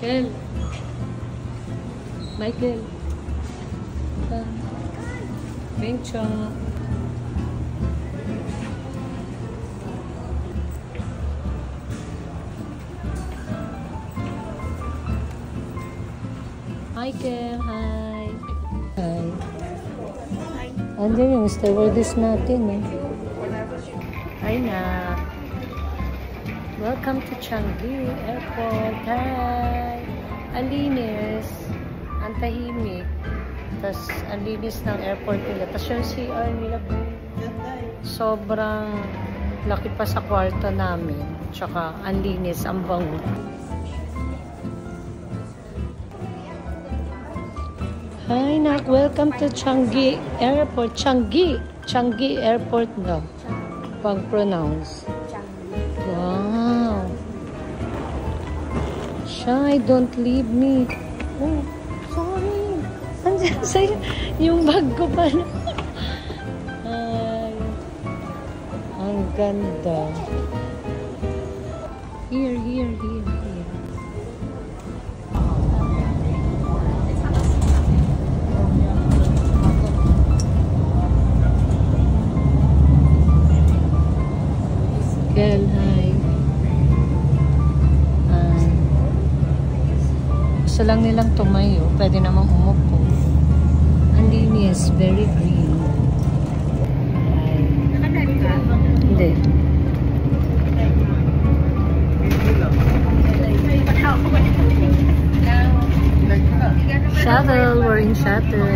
Michael. Michael. Bencho. Michael, hi. Hi. Andiyan yung stewardess natin eh. Hi na. Welcome to Changi Airport. Hi. Ang linis. Ang tahimik. Tapos ang linis ng airport nila. Tapos yung CR nila sobrang laki pa sa kwarto namin. Tsaka ang linis, ang bango. Hi, Nak. Welcome to Changi Airport. Changi Airport daw. Pag-pronounce. Wow. Shy, don't leave me. Oh, sorry. Andiyan sa'yo. Yung bag ko pala. Ay. Ang ganda. Here. Girl, hi. Gusto lang nilang tumayo. Pwede namang umupo. Ang linis, very green. Hi. Nakadali ka? Hindi. Shuttle, we're in shuttle.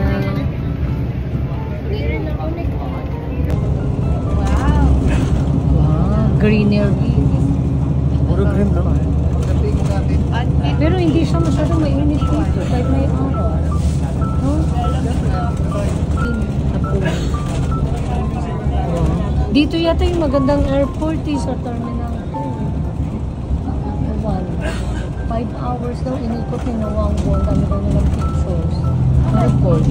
Greenery. Puro green, no? Pero hindi siya masyadong mainit dito. Kahit may araw. No? Dito yata yung magandang airport sa terminal 2. 5 hours daw inikot ni Nawangwon. Dami daw nilang pictures. Airport.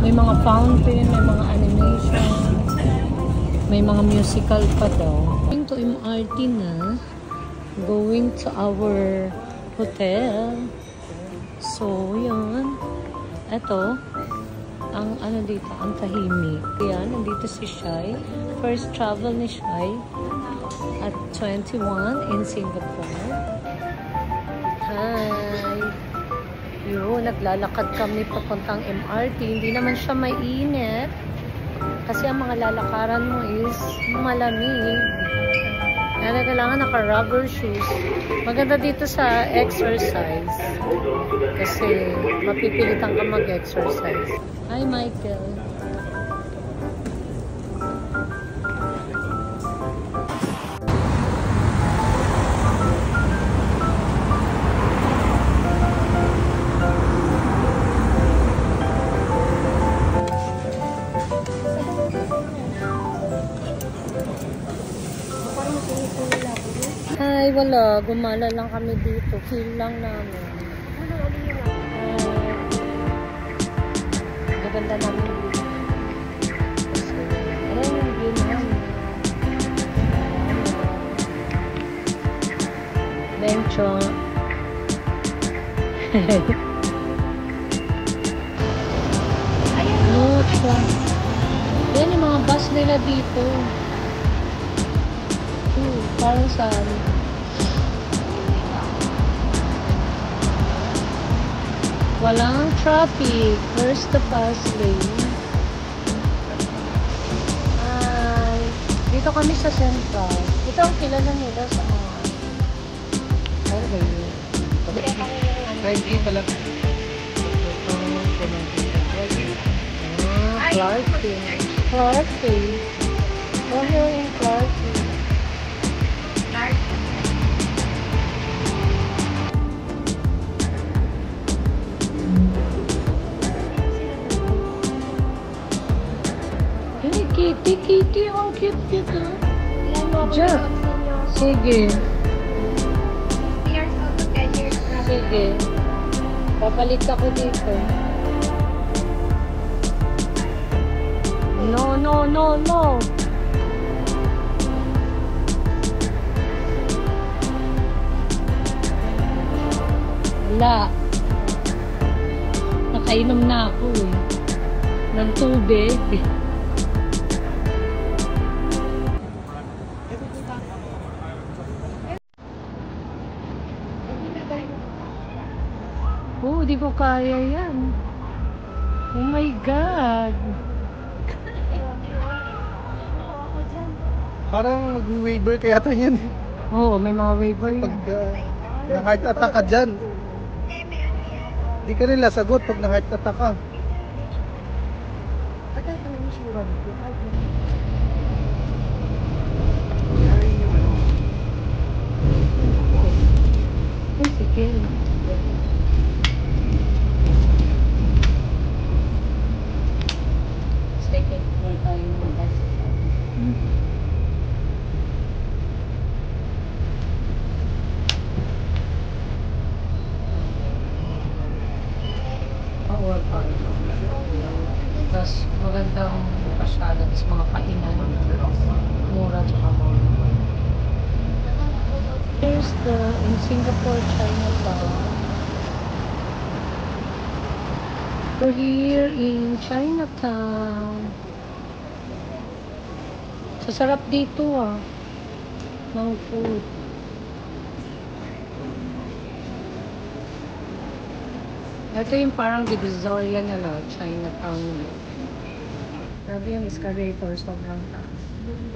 May mga fountain, may mga animation. May mga musical pa daw. Going to MRT na. Going to our hotel. So, yun. Ito. Ang ano dito, ang tahimik. Yan, nandito si Shai. First travel ni Shai at 21 in Singapore. Hi! Yun, naglalakad kami papuntang MRT. Hindi naman siya mainit. Kasi ang mga lalakaran mo is malamig. Kaya kailangan naka-rubber shoes. Maganda dito sa exercise. Kasi mapipilitan ka mag-exercise. Hi, Michael. Ay, wala. Gumala lang kami dito. Feel lang namin. Maganda namin dito. Ayan yung view namin. Bencho. Ayan. Yan yung mga bus nila dito. Parang saan? Walang traffic. Where's the bus lane? Ay, dito kami sa Central. Ito ang kilala nila sa mga... Ano ba yun? 5K pala. Clarke. Clarke. We're here in Clarke. Kitty, ang cute ha. Diyan. Sige. Sige. Papalit ako dito. No. Wala. Nakainom na ako eh. Ng tubig. Oh, di ko kaya yan. Oh my God. Parang mag-waiver kaya tayo yan. Oo, may mga waiver Pag yan. na-heart attack ka dyan. Di ka nila sagot pag na-heart attack ka. Ay, sige. Second floor tayo ng bus. Power park. Tapos magandang pasyada. Tapos mga kainan. Mura tsaka mura. Here's the in Singapore, Chinatown. We're here in Chinatown. Sasarap dito ah. Ng food. Ito yung parang divisoria nila, Chinatown. Grabe yung escalator, sobrang taas.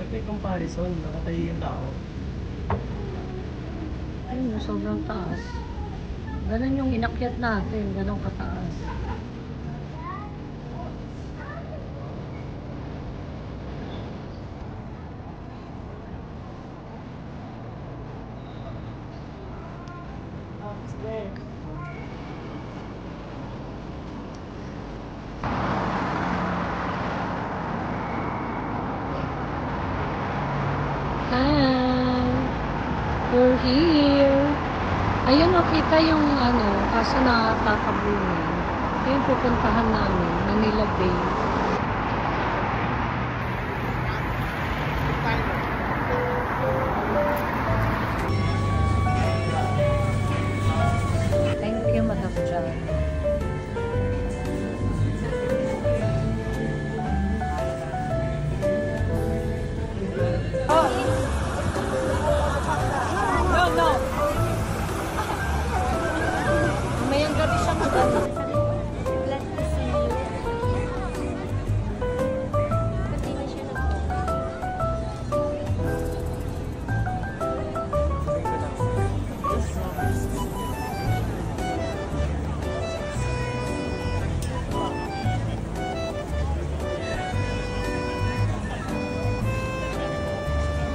May comparison, nakatayo yung tao. Ayun, sobrang taas. Ganun yung inakyat natin, ganun kataas. Hi! We're here! Ayun, nakita yung ano, kaso nakakabungan. Ito yung pupuntahan namin, Manila Bay. Thank you, Madam John. Mayang gabi siya maganda. Glad to see you. Pati na siya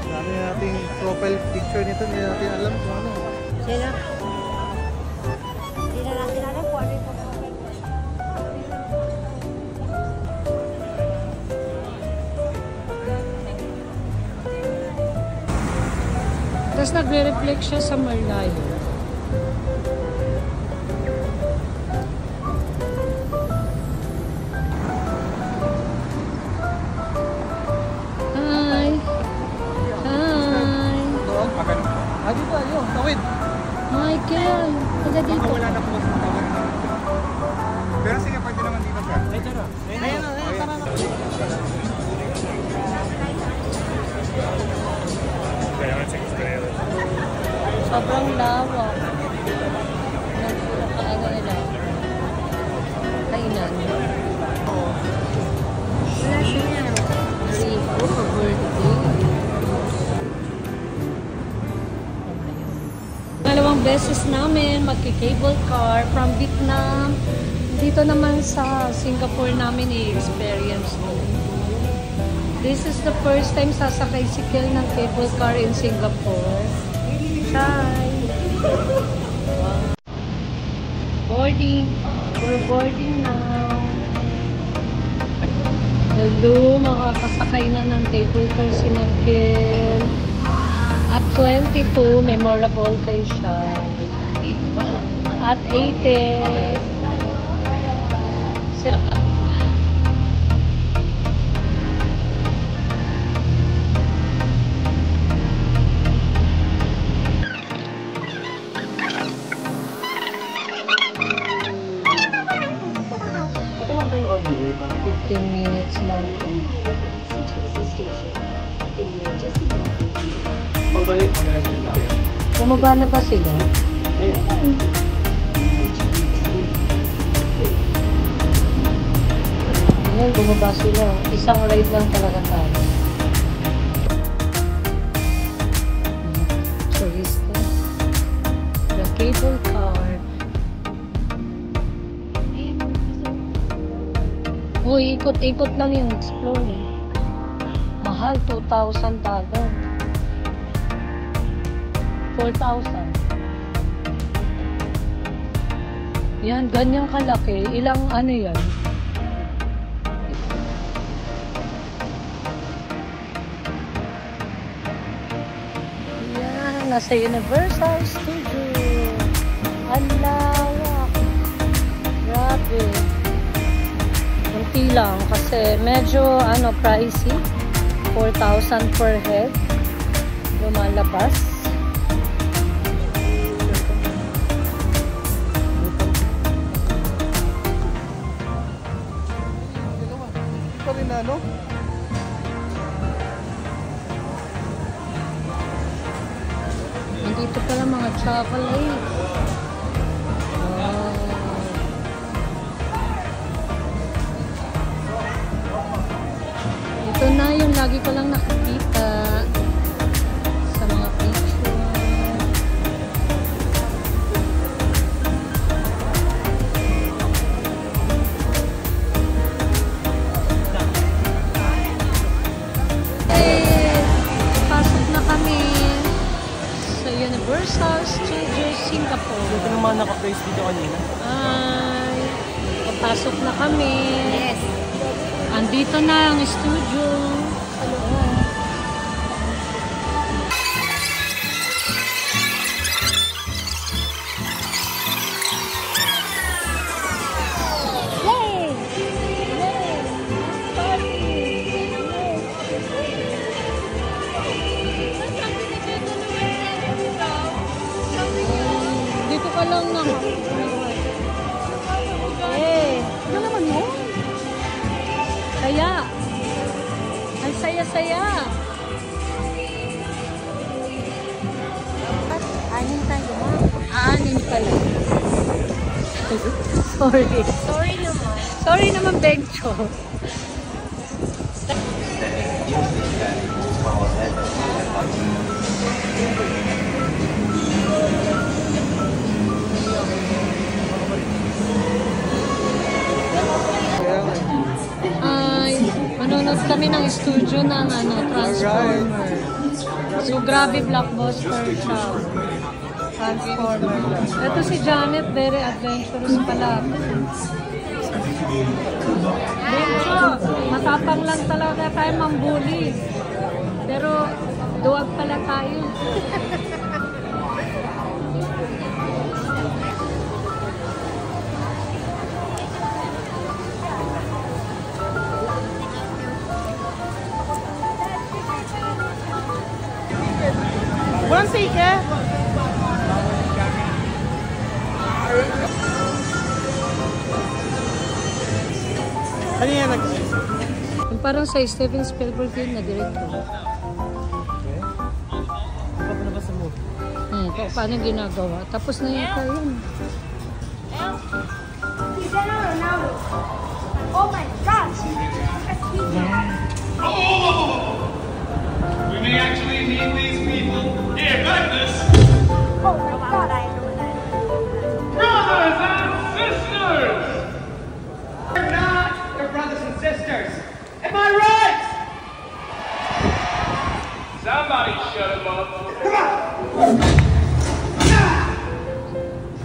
Dami nating profile picture nito, hindi natin alam kung ano. Sila. Hindi na natin alam kung ano yung pagpapagod. Tapos nagre-reflect siya sa malayo. Hi! Hi! Doon, pakan. Dito, ayun, tawid. Michael! Taga dito. Wala na po sa tawid. Pero sige, pwede naman dito ka. Ay, tara. Ayun, tara na. Sobrang lawak. Nagpuro nila. Kainan. Wala siya yan. Rico, birthday. Dalawang beses namin magki-cable car from Vietnam. Dito naman sa Singapore namin i-experience mo. This is the first time sasakay si Kel ng cable car in Singapore. Hi! Wow. Boarding! We're boarding now. Hello, makakasakay na ng cable car si Kel. At 22, memorable kay siya. At 80, 15 minutes lang. Bumaba na ba sila? Ayan, bumaba sila. Isang ride lang talaga tayo. Turista. The cable car. Uy, ikot-ikot lang yung explore. Mahal, 2,000 tagal. 4,000. Yan, ganyang kalaki. Ilang ano yan? Yan, nasa Universal Studio. Ang lawak. Grabe. Kunti lang kasi medyo ano pricey. 4,000 per head. Lumalabas. Ano? Nandito pala mga chocolate. Wow. Ito na yung lagi ko lang nakikita sa mga picture. Universal Studios Singapore. Ito naman naka-place dito kanina. Ay, papasok na kami. Yes. Andito na ang studio. Yay! Dito ka lang na. Eh, ano naman mo? Saya. Ang saya-saya. Anin tayo mo. Aanin pala. Sorry. Sorry naman. Sorry naman, Bencho. Ay, manonood kami ng studio ng ano, Transformer. So, grabe blockbuster siya. Transformer. Ito si Janet, very adventurous pala. Bencho, matapang lang talaga tayo mambuli. Pero, duwag pala tayo. Walang take eh! Kanina Yung parang sa Steven Spielberg yun na director. Ikaw pa na ba sa movie? Paano ginagawa? Tapos na yata yun. Oh my gosh! We may actually need these people. Here, got this. Oh my god, I know that. Brothers and sisters! We're not your brothers and sisters. Am I right? Somebody shut him up. Come on.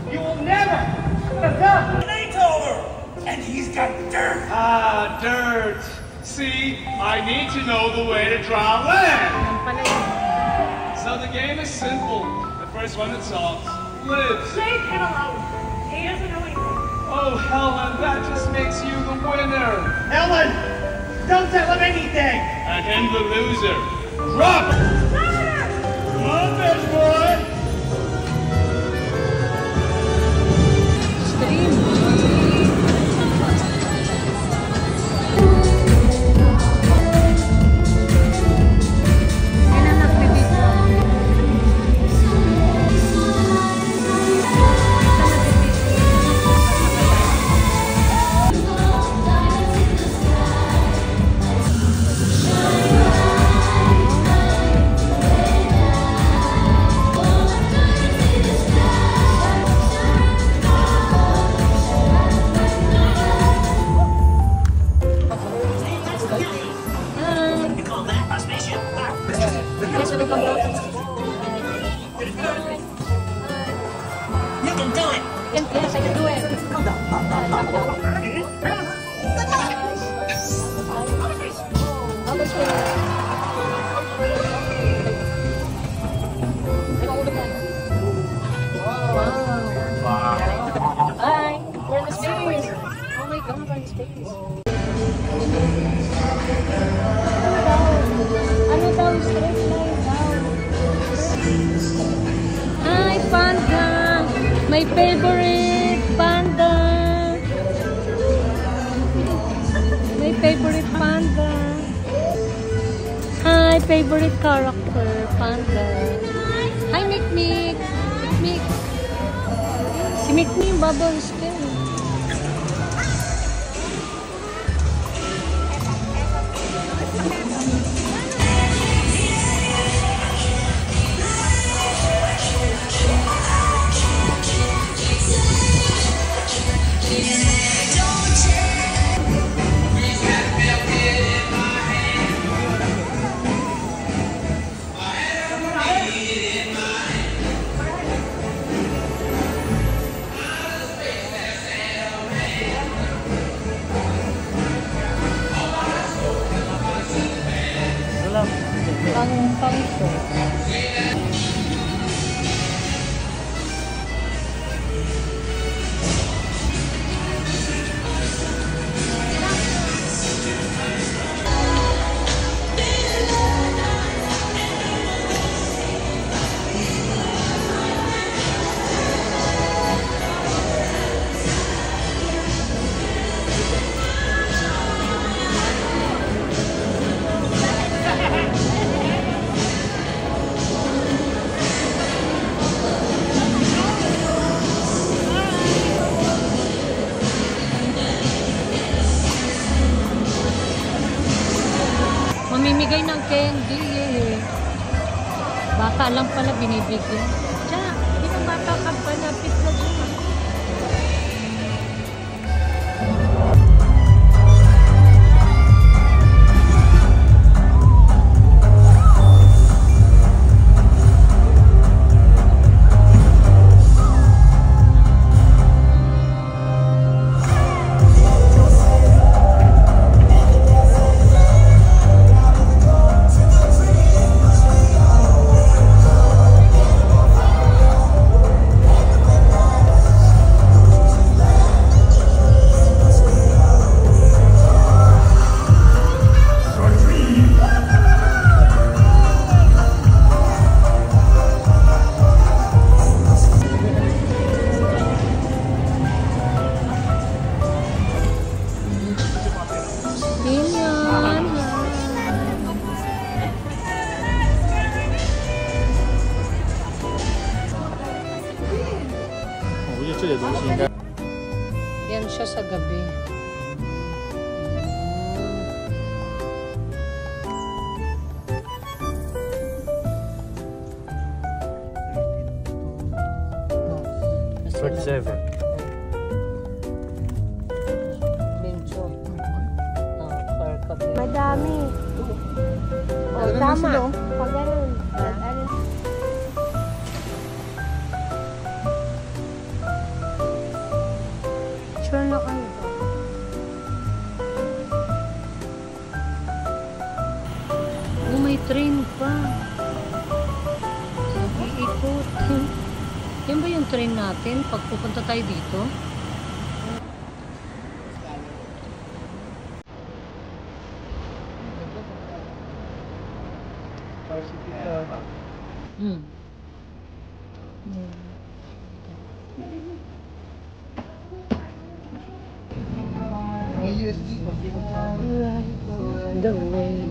You will never shut us up. And he's got dirt. Ah, dirt. See, I need to know the way to draw land. So the game is simple. The first one that solves lives. Leave him alone. He doesn't know anything. Oh, Helen, that just makes you the winner. Ellen, don't tell him anything. And him the loser. Drop it. Come on, bitch boy. Stream. Yes, I can do it. Bye. We're in the stairs. Oh my God, we're in the stairs. Ano daw? Straight line daw. Hi, Panda. My favorite Panda. My favorite Panda. Hi, favorite character Panda. Hi, Mikmik. Mikmik. Si Mikmik yung bubbles din. Pang-show. Mamimigay ng candy eh. Bata lang pala binibigyan. Diyan, hindi na bata ka pa. Lapit na dyan. Yan siya sa gabi. Seven. Bencho. Per kape. Madami. Oh, tama. Pag ganun. Sure na kayo ba? Oh, may train pa. Nag-iikot. Yan ba yung train natin pag pupunta tayo dito? The way.